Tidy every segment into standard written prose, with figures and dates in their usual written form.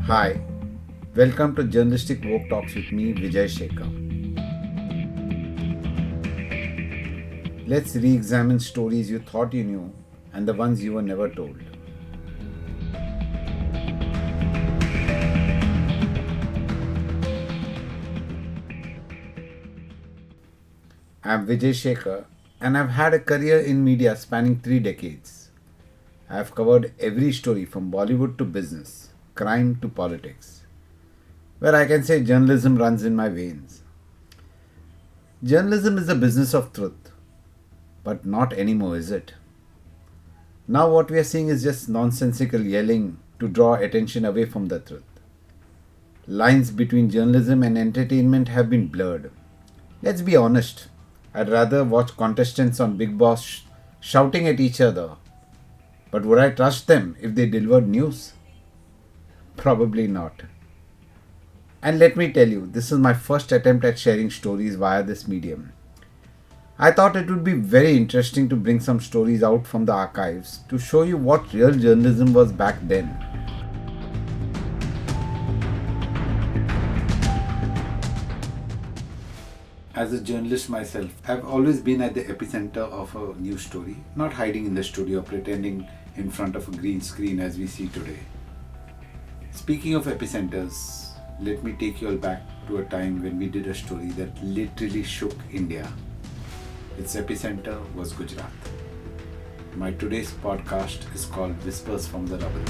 Hi, welcome to Journalistic Walk Talks with me, Vijay Shekhar. Let's re examine stories you thought you knew and the ones you were never told. I'm Vijay Shekhar and I've had a career in media spanning 3 decades. I've covered every story from Bollywood to business, crime to politics, where I can say journalism runs in my veins. Journalism is the business of truth, but not anymore, is it? Now, what we are seeing is just nonsensical yelling to draw attention away from the truth. Lines between journalism and entertainment have been blurred. Let's be honest, I'd rather watch contestants on Big Boss shouting at each other. But would I trust them if they delivered news? Probably not. And let me tell you, this is my first attempt at sharing stories via this medium. I thought it would be very interesting to bring some stories out from the archives to show you what real journalism was back then. As a journalist myself, I've always been at the epicenter of a news story, not hiding in the studio pretending in front of a green screen as we see today. Speaking of epicenters, let me take you all back to a time when we did a story that literally shook India. Its epicenter was Gujarat. My today's podcast is called Whispers from the Rubble.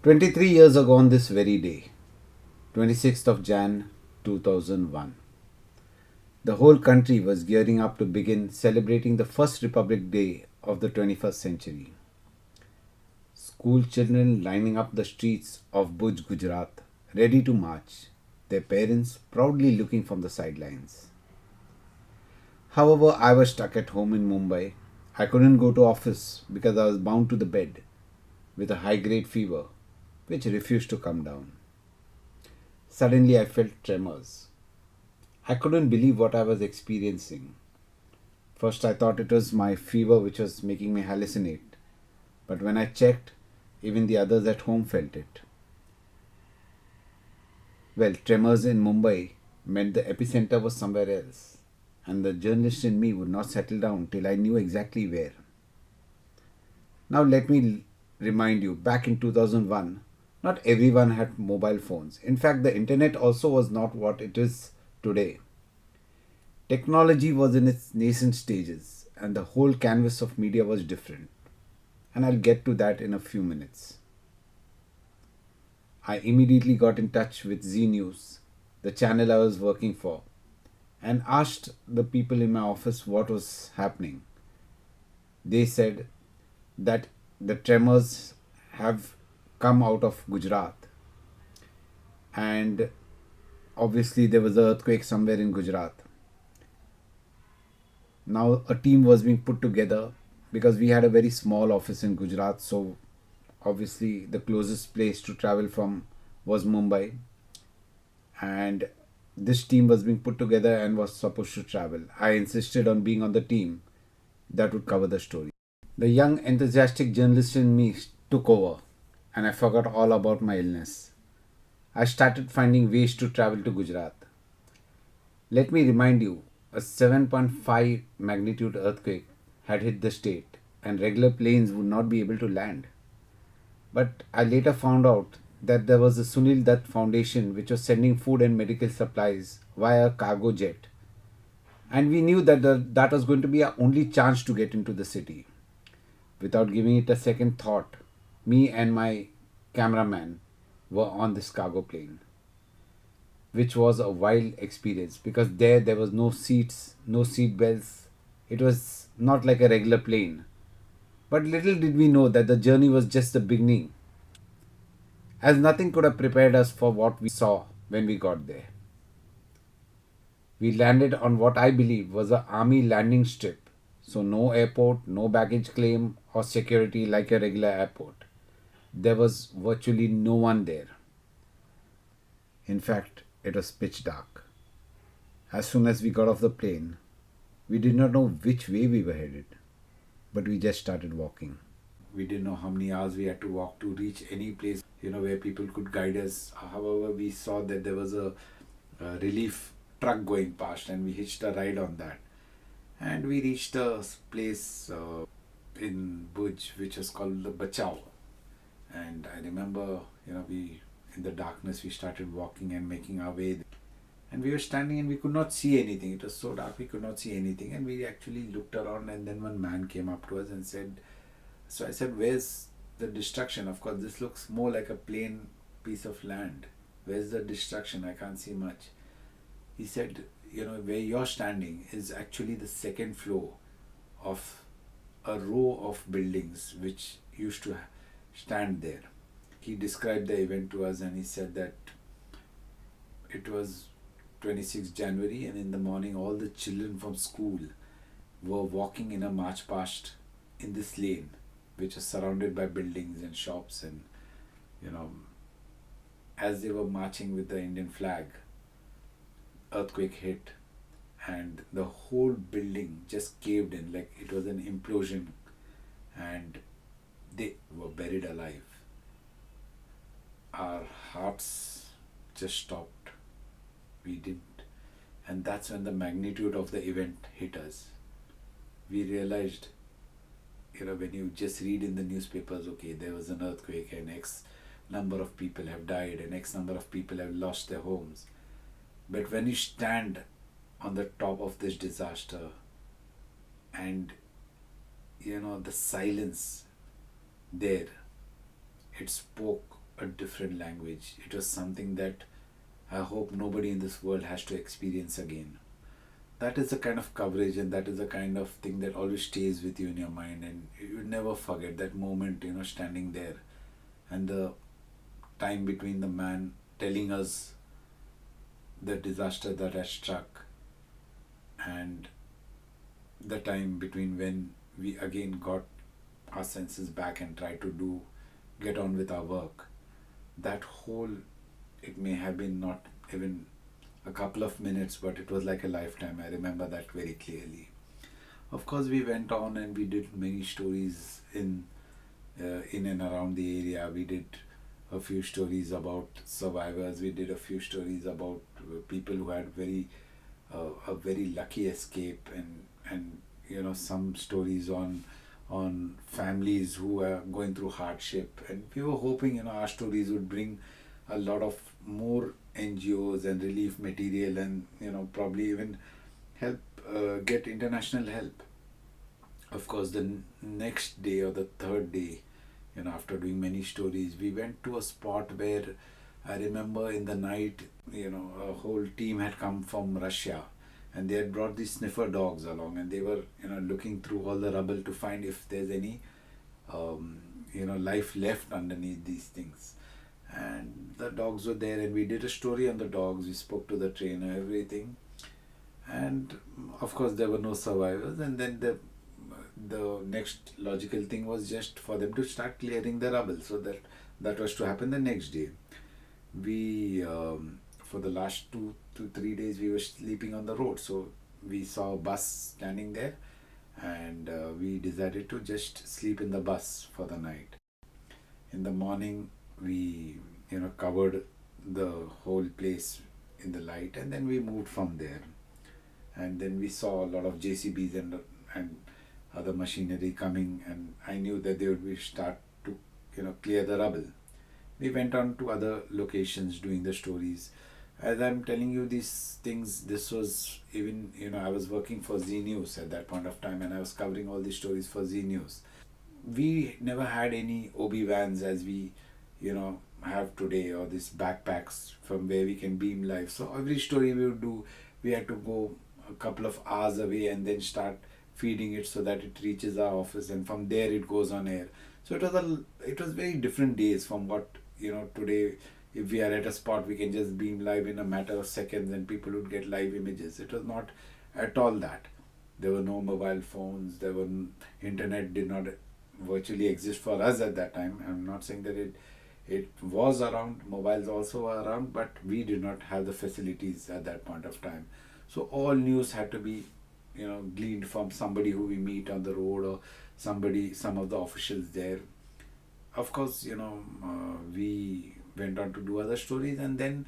23 years ago on this very day, 26th of Jan 2001, the whole country was gearing up to begin celebrating the first Republic Day of the 21st century. School children lining up the streets of Bhuj, Gujarat, ready to march, their parents proudly looking from the sidelines. However, I was stuck at home in Mumbai. I couldn't go to office because I was bound to the bed with a high-grade fever which refused to come down. Suddenly I felt tremors. I couldn't believe what I was experiencing. First I thought it was my fever which was making me hallucinate. But when I checked, even the others at home felt it. Well, tremors in Mumbai meant the epicenter was somewhere else, and the journalist in me would not settle down till I knew exactly where. Now let me remind you, back in 2001, not everyone had mobile phones. In fact, the internet also was not what it is today. Technology was in its nascent stages, and the whole canvas of media was different. And I'll get to that in a few minutes. I immediately got in touch with Z News, the channel I was working for, and asked the people in my office what was happening. They said that the tremors have come out of Gujarat, and obviously there was an earthquake somewhere in Gujarat. Now a team was being put together because we had a very small office in Gujarat, so obviously the closest place to travel from was Mumbai, and this team was being put together and was supposed to travel. I insisted on being on the team that would cover the story. The young enthusiastic journalist in me took over, and I forgot all about my illness. I started finding ways to travel to Gujarat. Let me remind you, a 7.5 magnitude earthquake had hit the state, and regular planes would not be able to land. But I later found out that there was a Sunil Dutt Foundation which was sending food and medical supplies via a cargo jet. And we knew that that was going to be our only chance to get into the city. Without giving it a second thought, me and my cameraman were on this cargo plane, which was a wild experience because there was no seats, no seat belts. It was not like a regular plane. But little did we know that the journey was just the beginning, as nothing could have prepared us for what we saw when we got there. We landed on what I believe was an army landing strip, so no airport, no baggage claim or security like a regular airport. There was virtually no one there. In fact, it was pitch dark. As soon as we got off the plane, we did not know which way we were headed, but we just started walking. We didn't know how many hours we had to walk to reach any place, where people could guide us. However, we saw that there was a relief truck going past, and we hitched a ride on that. And we reached a place in Bhuj, which was called the Bachao. And I remember, we in the darkness we started walking and making our way. And we were standing and we could not see anything. It was so dark we could not see anything. And we actually looked around, and then one man came up to us and said, so I said, where's the destruction? Of course, this looks more like a plain piece of land. Where's the destruction? I can't see much. He said, where you're standing is actually the second floor of a row of buildings which used to stand there. He described the event to us, and he said that it was 26th January, and in the morning, all the children from school were walking in a march past in this lane, which was surrounded by buildings and shops. And you know, as they were marching with the Indian flag, earthquake hit, and the whole building just caved in like it was an implosion, and they were buried alive. Our hearts just stopped. We didn't. And that's when the magnitude of the event hit us. We realized, when you just read in the newspapers, okay, there was an earthquake and X number of people have died and X number of people have lost their homes. But when you stand on the top of this disaster, and the silence there, it spoke a different language. It was something that I hope nobody in this world has to experience again. That is the kind of coverage, and that is the kind of thing that always stays with you in your mind, and you never forget that moment, standing there, and the time between the man telling us the disaster that had struck and the time between when we again got our senses back and tried to get on with our work. That whole, it may have been not even a couple of minutes, but it was like a lifetime. I remember that very clearly. Of course, we went on and we did many stories in and around the area. We did a few stories about survivors. We did a few stories about people who had a very lucky escape, and some stories on families who were going through hardship. And we were hoping our stories would bring a lot of more NGOs and relief material, and probably even help get international help. Of course, the next day or the third day, after doing many stories, we went to a spot where I remember in the night, a whole team had come from Russia, and they had brought these sniffer dogs along, and they were looking through all the rubble to find if there's any life left underneath these things. And the dogs were there, and we did a story on the dogs. We spoke to the trainer, everything, and of course there were no survivors. And then the next logical thing was just for them to start clearing the rubble, so that was to happen the next day. We for the last 2 to 3 days we were sleeping on the road, so we saw a bus standing there, and we decided to just sleep in the bus for the night. In the morning, we covered the whole place in the light, and then we moved from there. And then we saw a lot of JCBs and other machinery coming, and I knew that they would start to clear the rubble. We went on to other locations doing the stories. As I'm telling you these things, this was even, I was working for Z News at that point of time, and I was covering all these stories for Z News. We never had any OB vans as we have today, or these backpacks from where we can beam live. So every story we would do, we had to go a couple of hours away and then start feeding it so that it reaches our office, and from there it goes on air. So it was very different days from what today. If we are at a spot, we can just beam live in a matter of seconds and people would get live images. It was not at all that. There were no mobile phones. Internet did not virtually exist for us at that time. I'm not saying that it was around. Mobiles also were around, but we did not have the facilities at that point of time. So all news had to be gleaned from somebody who we meet on the road, or some of the officials there. of course, we went on to do other stories, and then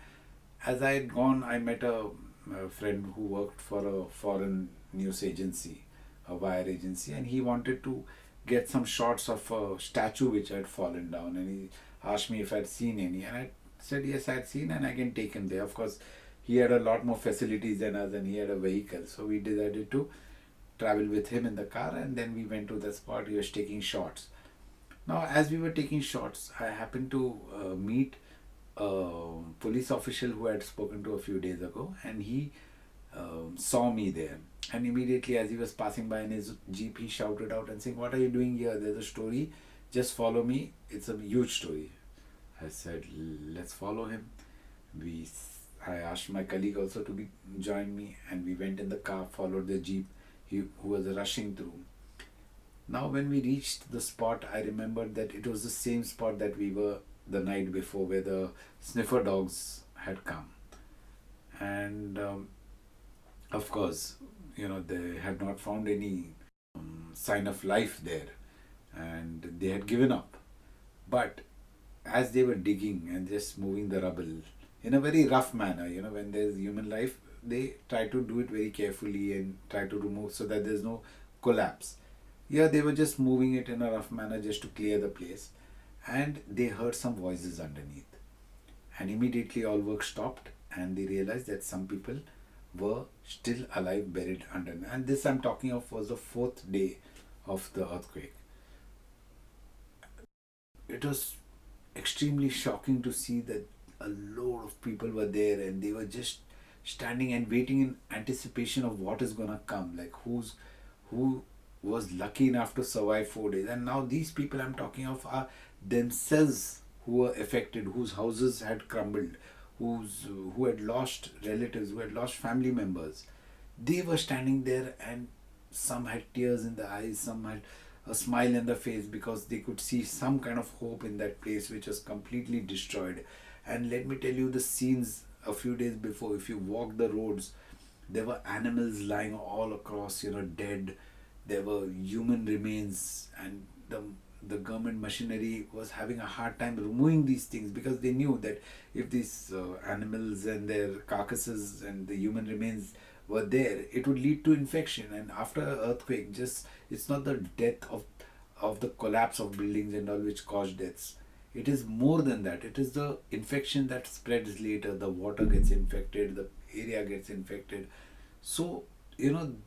as I had gone, I met a friend who worked for a foreign news agency, a wire agency, and he wanted to get some shots of a statue which had fallen down, and he asked me if I'd seen any, and I said yes, I'd seen, and I can take him there. Of course, he had a lot more facilities than us, and he had a vehicle, so we decided to travel with him in the car, and then we went to the spot. He was taking shots. Now, as we were taking shots, I happened to meet a police official who I had spoken to a few days ago, and he saw me there. And immediately, as he was passing by in his jeep, he shouted out and saying, "What are you doing here? There's a story. Just follow me. It's a huge story." I said, "Let's follow him." We, I asked my colleague also to join me, and we went in the car, followed the jeep, who was rushing through. Now, when we reached the spot, I remembered that it was the same spot that we were the night before, where the sniffer dogs had come. And of course, they had not found any sign of life there, and they had given up. But as they were digging and just moving the rubble in a very rough manner, when there's human life, they try to do it very carefully and try to remove so that there's no collapse. Yeah, they were just moving it in a rough manner just to clear the place, and they heard some voices underneath. And immediately all work stopped, and they realized that some people were still alive, buried under. And this I'm talking of was the fourth day of the earthquake. It was extremely shocking to see that a lot of people were there, and they were just standing and waiting in anticipation of what is gonna come. Like who was lucky enough to survive 4 days, and now these people I'm talking of are themselves who were affected, whose houses had crumbled, who had lost relatives, who had lost family members. They were standing there, and some had tears in the eyes, some had a smile in the face, because they could see some kind of hope in that place which was completely destroyed. And let me tell you the scenes a few days before. If you walk the roads, there were animals lying all across, dead. There were human remains, and the government machinery was having a hard time removing these things, because they knew that if these animals and their carcasses and the human remains were there, it would lead to infection. And after an earthquake, just it's not the death of the collapse of buildings and all which caused deaths. It is more than that. It is the infection that spreads later. The water gets infected, the area gets infected. So,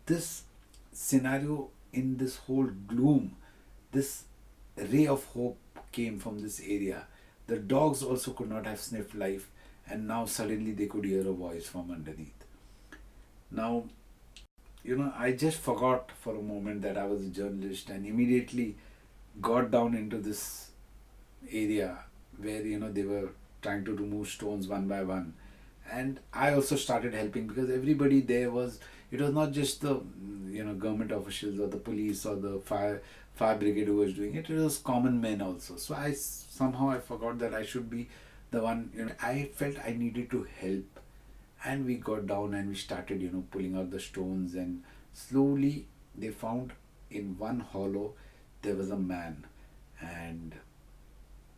this scenario, in this whole gloom, this ray of hope came from this area. The dogs also could not have sniffed life, and now suddenly they could hear a voice from underneath. Now, I just forgot for a moment that I was a journalist, and immediately got down into this area where they were trying to remove stones one by one. And I also started helping, because everybody there was, it was not just the government officials or the police or the fire brigade who was doing it. It was common men also. So somehow I forgot that I should be the one. I felt I needed to help, and we got down and we started pulling out the stones, and slowly they found in one hollow there was a man, and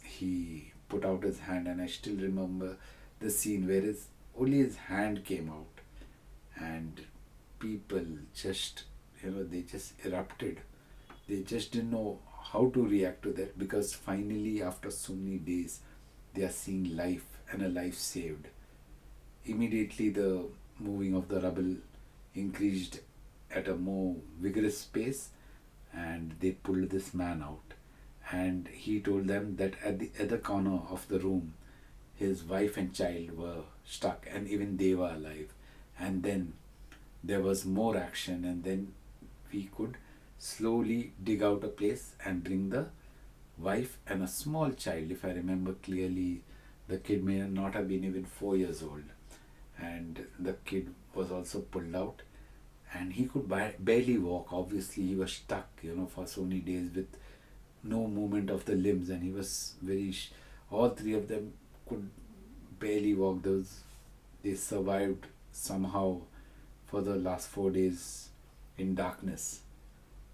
he put out his hand, and I still remember the scene where only his hand came out, and people just they just erupted. They just didn't know how to react to that, because finally, after so many days, they are seeing life and a life saved. Immediately the moving of the rubble increased at a more vigorous pace, and they pulled this man out, and he told them that at the other corner of the room his wife and child were stuck, and even they were alive. And then there was more action, and then we could slowly dig out a place and bring the wife and a small child. If I remember clearly, the kid may not have been even 4 years old, and the kid was also pulled out, and he could barely walk. Obviously he was stuck for so many days with no movement of the limbs, and he was all three of them could barely walk. They survived somehow for the last 4 days in darkness,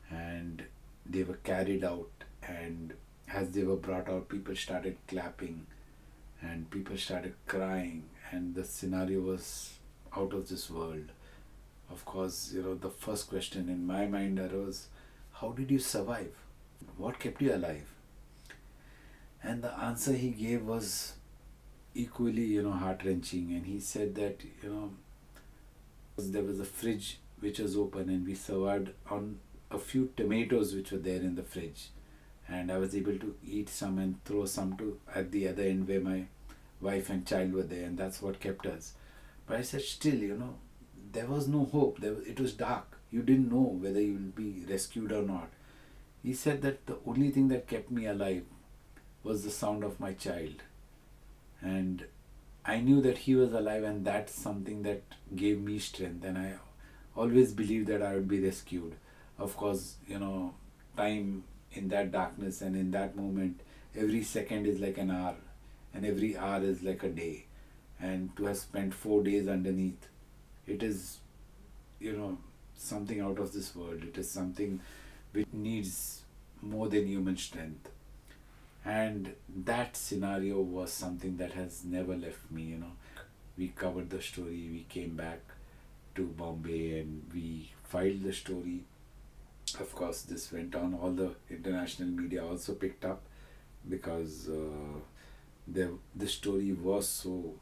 and they were carried out, and as they were brought out, people started clapping and people started crying, and the scenario was out of this world. Of course, the first question in my mind arose, how did you survive? What kept you alive? And the answer he gave was equally, heart wrenching. And he said that, there was a fridge which was open and we survived on a few tomatoes which were there in the fridge. And I was able to eat some and throw some to at the other end where my wife and child were there, and that's what kept us. But I said, still, there was no hope. It was dark. You didn't know whether you will be rescued or not. He said that the only thing that kept me alive was the sound of my child. And I knew that he was alive, and that's something that gave me strength. And I always believed that I would be rescued. Of course, time in that darkness and in that moment, every second is like an hour, and every hour is like a day. And to have spent 4 days underneath, it is, something out of this world. It is something which needs more than human strength. And that scenario was something that has never left me. We covered the story, we came back to Bombay and we filed the story. Of course, this went on, all the international media also picked up, because the story was so,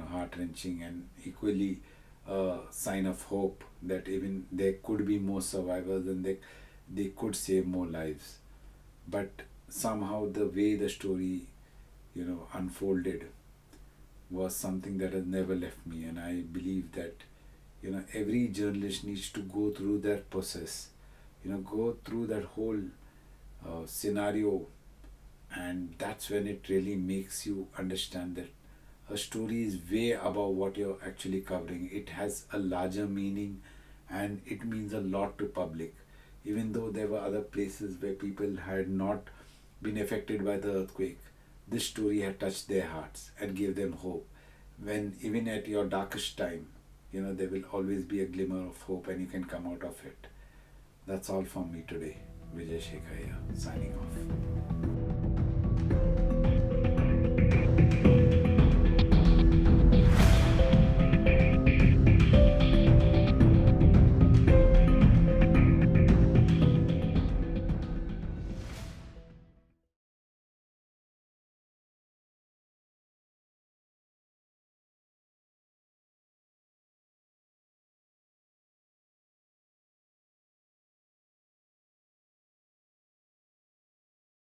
heart wrenching, and equally a sign of hope that even there could be more survivors and they could save more lives. But somehow the way the story, unfolded was something that has never left me. And I believe that, every journalist needs to go through that process, go through that whole scenario. And that's when it really makes you understand that a story is way above what you're actually covering. It has a larger meaning, and it means a lot to public. Even though there were other places where people had not been affected by the earthquake, this story had touched their hearts and gave them hope. When even at your darkest time, there will always be a glimmer of hope and you can come out of it. That's all from me today. Vijay Shekhar here, signing off.